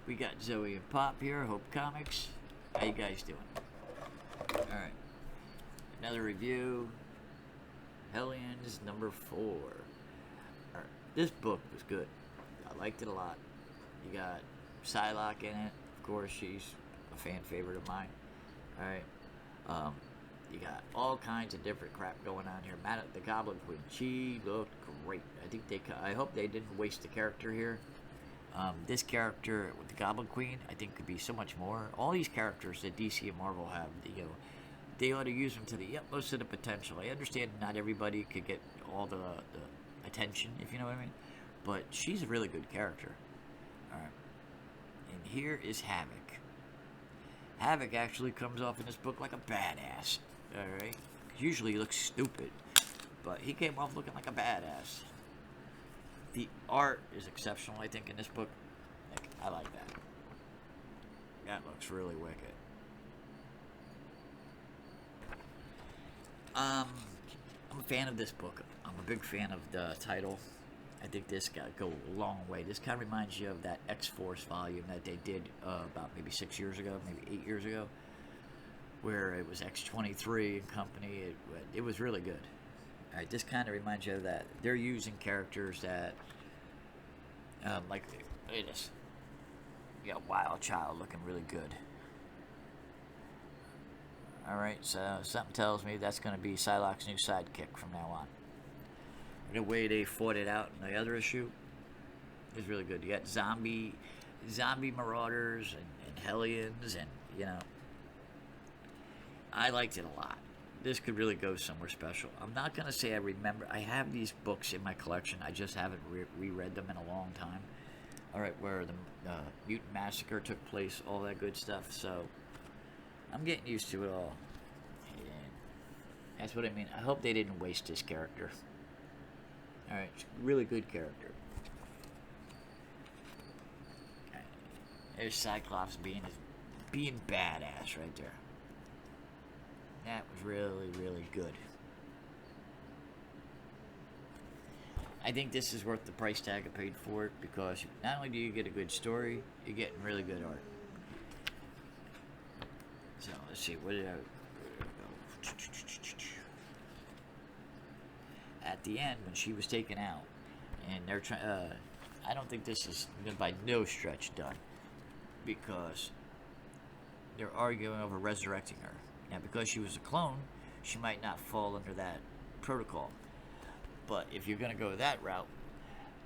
We got Zoe and Pop here, Hope Comics. How you guys doing? Alright. Another review. Hellions number 4. Alright. This book was good. I liked it a lot. You got Psylocke in it. Of course, she's a fan favorite of mine. Alright. You got all kinds of different crap going on here. The Goblin Queen. She looked great. I hope they didn't waste the character here. This character with the Goblin Queen, I think, could be so much more. All these characters that DC and Marvel have, they ought to use them to the utmost of the potential. I understand not everybody could get all the attention, if you know what I mean, but she's a really good character. All right, and here is Havoc. Havoc actually comes off in this book like a badass. All right, usually he looks stupid, but he came off looking like a badass. The art is exceptional, I think, in this book. I like that. That looks really wicked. I'm a fan of this book. I'm a big fan of the title. I think this got go a long way. This kind of reminds you of that X-Force volume that they did about maybe 6 years ago, maybe 8 years ago, where it was X-23 and company. It was really good. Alright, this kind of reminds you of that. They're using characters that, like, look at this. You got Wild Child looking really good. Alright, so something tells me that's going to be Psylocke's new sidekick from now on. The way they fought it out in the other issue is really good. You got zombie marauders and hellions, and, I liked it a lot. This could really go somewhere special. I'm not going to say I remember. I have these books in my collection. I just haven't reread them in a long time. Alright, where the Mutant Massacre took place, all that good stuff. So, I'm getting used to it all. And that's what I mean. I hope they didn't waste this character. Alright, really good character. Okay. There's Cyclops being badass right there. That was really, really good. I think this is worth the price tag I paid for it, because not only do you get a good story, you're getting really good art. So, let's see, where did I go? At the end, when she was taken out, and they're trying, I don't think this is by no stretch done, because they're arguing over resurrecting her. Now, because she was a clone, she might not fall under that protocol. But if you're going to go that route,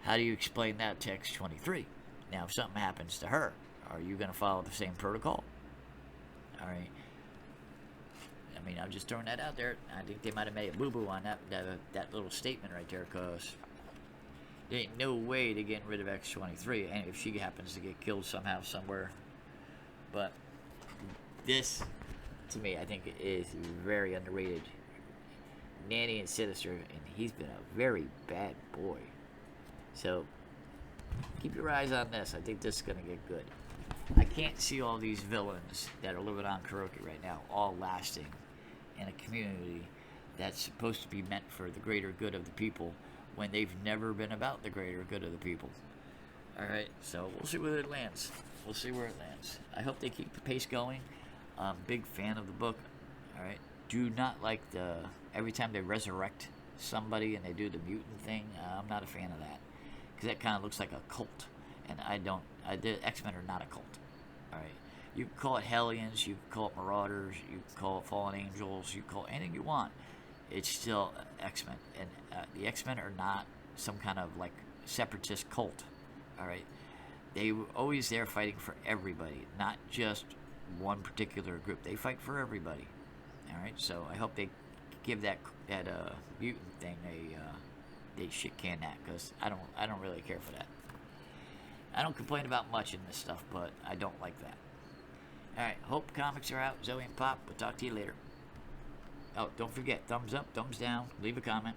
how do you explain that to X-23? Now, if something happens to her, are you going to follow the same protocol? All right. I mean, I'm just throwing that out there. I think they might have made a boo-boo on that little statement right there, because there ain't no way to get rid of X-23, and if she happens to get killed somehow, somewhere. But this, to me, I think it is very underrated. Nanny and Sinister, and he's been a very bad boy. So, keep your eyes on this. I think this is going to get good. I can't see all these villains that are living on Kuroki right now all lasting in a community that's supposed to be meant for the greater good of the people, when they've never been about the greater good of the people. Alright, so we'll see where it lands. We'll see where it lands. I hope they keep the pace going. Big fan of the book. Alright, do not like every time they resurrect somebody and they do the mutant thing. I'm not a fan of that, because that kind of looks like a cult, and the X-Men are not a cult. Alright, you can call it Hellions, you can call it Marauders, you can call it Fallen Angels, you can call it anything you want. It's still X-Men, and the X-Men are not some kind of like separatist cult. Alright, they were always there fighting for everybody, not just one particular group. They fight for everybody. Alright, so I hope they give that mutant thing they shit can that, because I don't really care for that. I don't complain about much in this stuff, but I don't like that. Alright, Hope Comics are out. Zoe and Pop, we'll talk to you later. Oh, don't forget, thumbs up, thumbs down, leave a comment.